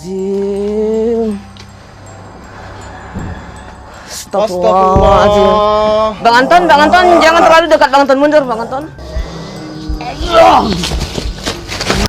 Astagfirullahaladzim. Astagfirullahaladzim. Bang Anton, jangan terlalu dekat. Bang Anton, mundur, Bang Anton.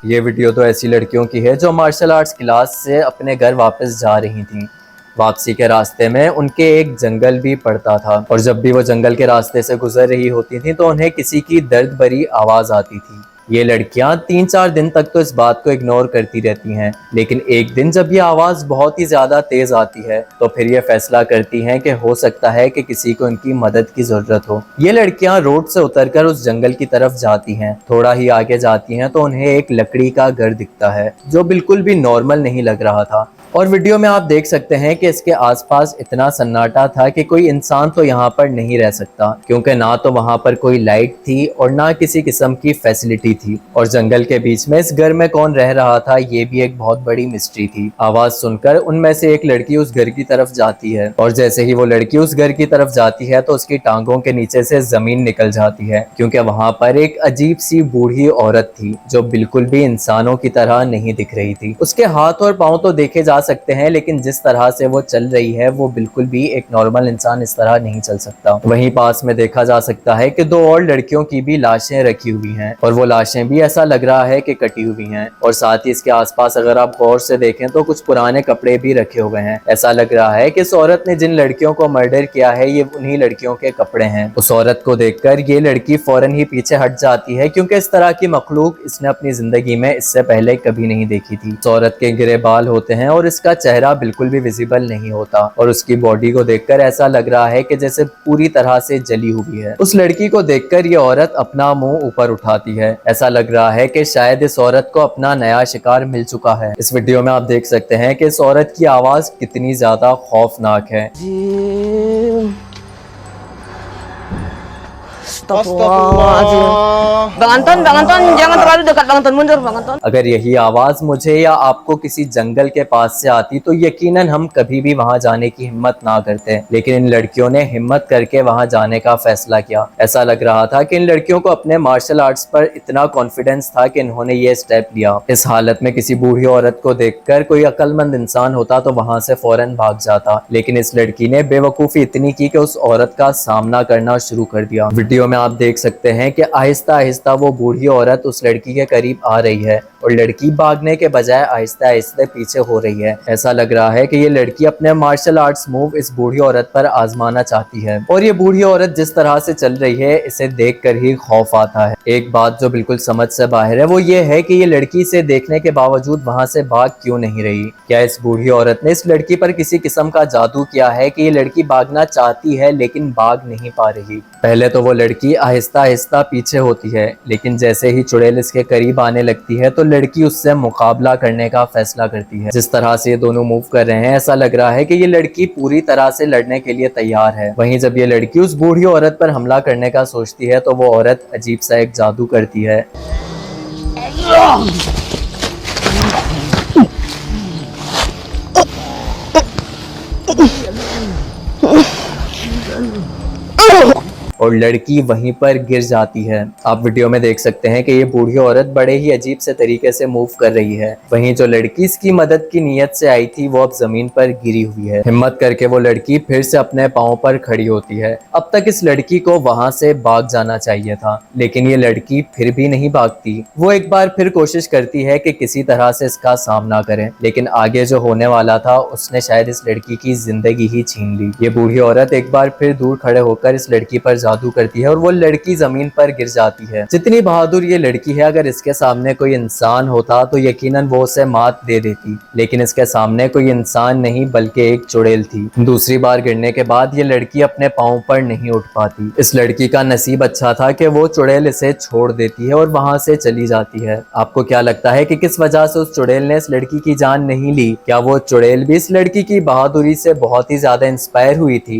ये video तो ऐसी लड़कियों की है जो मार्शल आर्ट्स क्लास से अपने घर वापस जा रही थीं। वापसी के रास्ते में उनके एक जंगल भी पड़ता था और जब भी वो जंगल के रास्ते से गुजर रही होती थी तो उन्हें किसी की दर्द भरी आवाज आती थी। ये लड़कियां 3-4 दिन तक तो इस बात को इग्नोर करती रहती हैं, लेकिन एक दिन जब ये आवाज बहुत ही ज्यादा तेज आती है तो फिर ये फैसला करती हैं कि हो सकता है कि किसी को इनकी मदद की जरूरत हो। ये लड़कियां रोड से उतरकर उस जंगल की तरफ जाती हैं। थोड़ा ही आगे जाती हैं तो उन्हें एक लकड़ी का घर दिखता है जो बिल्कुल भी नॉर्मल नहीं लग रहा था। और वीडियो में आप देख सकते हैं कि इसके आसपास इतना सन्नाटा था कि कोई इंसान तो यहाँ पर नहीं रह सकता, क्योंकि ना तो वहाँ पर कोई लाइट थी और ना किसी किस्म की फैसिलिटी थी। और जंगल के बीच में इस घर में कौन रह रहा था ये भी एक बहुत बड़ी मिस्ट्री थी। आवाज सुनकर उनमें से एक लड़की उस घर की तरफ जाती है और जैसे ही वो लड़की उस घर की तरफ जाती है तो उसकी टांगों के नीचे से जमीन निकल जाती है, क्योंकि वहाँ पर एक अजीब सी बूढ़ी औरत थी जो बिल्कुल भी इंसानों की तरह नहीं दिख रही थी। उसके हाथ और पाँव तो देखे जा सकते हैं, लेकिन जिस तरह से वो चल रही है वो बिल्कुल भी एक नॉर्मल इंसान इस तरह नहीं चल सकता। वहीं पास में देखा जा सकता है कि 2 और लड़कियों की भी लाशें रखी हुई हैं और वो लाशें भी ऐसा लग रहा है कि कटी हुई हैं। और साथ ही इसके आसपास अगर आप गौर से देखें तो कुछ पुराने कपड़े भी रखे हुए हैं। ऐसा लग रहा है कि इस औरत ने जिन लड़कियों को मर्डर किया है ये उन्हीं लड़कियों के कपड़े हैं। उस औरत को देखकर ये लड़की फौरन ही पीछे हट जाती है, क्योंकि इस तरह की मखलूक इसने अपनी जिंदगी में इससे पहले कभी नहीं देखी थी। इस औरत के गिरे बाल होते हैं और इसका चेहरा बिल्कुल भी विजिबल नहीं होता और उसकी बॉडी को देखकर ऐसा लग रहा है कि जैसे पूरी तरह से जली हुई है। उस लड़की को देखकर ये औरत अपना मुंह ऊपर उठाती है। ऐसा लग रहा है कि शायद इस औरत को अपना नया शिकार मिल चुका है। इस वीडियो में आप देख सकते हैं कि इस औरत की आवाज कितनी ज्यादा खौफनाक है। Bang Anton, jangan terlalu dekat. Bang Anton, mundur, Bang Anton. अगर यही आवाज मुझे या आपको किसी जंगल के पास से आती तो यकीनन हम कभी भी वहां जाने की हिम्मत ना करते, लेकिन इन लड़कियों ने हिम्मत करके वहां जाने का फैसला किया। ऐसा लग रहा था कि इन लड़कियों को अपने मार्शल आर्ट्स पर इतना कॉन्फिडेंस था कि इन्होंने ये स्टेप लिया। इस हालत में किसी बूढ़ी औरत को देखकर कोई अक्लमंद इंसान होता तो वहां से फौरन भाग जाता, लेकिन इस लड़की ने बेवकूफी इतनी की कि उस औरत का सामना करना शुरू कर दिया। वीडियो में आप देख सकते हैं कि आहिस्ता आहिस्ता वो बूढ़ी औरत उस लड़की के करीब आ रही है और लड़की भागने के बजाय आहिस्ता आहिस्ता पीछे हो रही है। ऐसा लग रहा है कि ये लड़की अपने मार्शल आर्ट्स मूव इस बूढ़ी औरत पर आजमाना चाहती है और ये बूढ़ी औरत जिस तरह से चल रही है इसे देखकर ही खौफ आता है। एक बात जो बिल्कुल समझ से बाहर है वो ये है कि ये लड़की से देखने के बावजूद वहां से भाग क्यों नहीं रही। क्या इस बूढ़ी औरत ने इस लड़की पर किसी किस्म का जादू किया है कि ये लड़की भागना चाहती है लेकिन भाग नहीं पा रही। पहले तो वो लड़की आहिस्ता आहिस्ता पीछे होती है, लेकिन जैसे ही चुड़ैल इसके करीब आने लगती है तो लड़की उससे मुकाबला करने का फैसला करती है। जिस तरह से ये दोनों मूव कर रहे हैं ऐसा लग रहा है कि ये लड़की पूरी तरह से लड़ने के लिए तैयार है। वहीं जब ये लड़की उस बूढ़ी औरत पर हमला करने का सोचती है तो वो औरत अजीब सा एक जादू करती है। और लड़की वहीं पर गिर जाती है। आप वीडियो में देख सकते हैं कि ये बूढ़ी औरत बड़े ही अजीब से तरीके से मूव कर रही है। वहीं जो लड़की इसकी मदद की नीयत से आई थी वो अब जमीन पर गिरी हुई है। हिम्मत करके वो लड़की फिर से अपने पांव पर खड़ी होती है। अब तक इस लड़की को वहां से भाग जाना चाहिए था, लेकिन ये लड़की फिर भी नहीं भागती। वो एक बार फिर कोशिश करती है कि किसी तरह से इसका सामना करे, लेकिन आगे जो होने वाला था उसने शायद इस लड़की की जिंदगी ही छीन ली। ये बूढ़ी औरत एक बार फिर दूर खड़े होकर इस लड़की पर जादू करती है और वो लड़की जमीन पर गिर जाती है। जितनी बहादुर ये लड़की है, अगर इसके सामने कोई इंसान होता तो यकीनन वो उसे मात दे देती, लेकिन इसके सामने कोई इंसान नहीं बल्कि एक चुड़ैल थी। दूसरी बार गिरने के बाद ये लड़की अपने पांव पर नहीं उठ पाती। इस लड़की का नसीब अच्छा था कि वो चुड़ैल इसे छोड़ देती है और वहां से चली जाती है। आपको क्या लगता है कि किस वजह से उस चुड़ैल ने इस लड़की की जान नहीं ली? क्या वो चुड़ैल भी इस लड़की की बहादुरी से बहुत ही ज्यादा इंस्पायर हुई थी?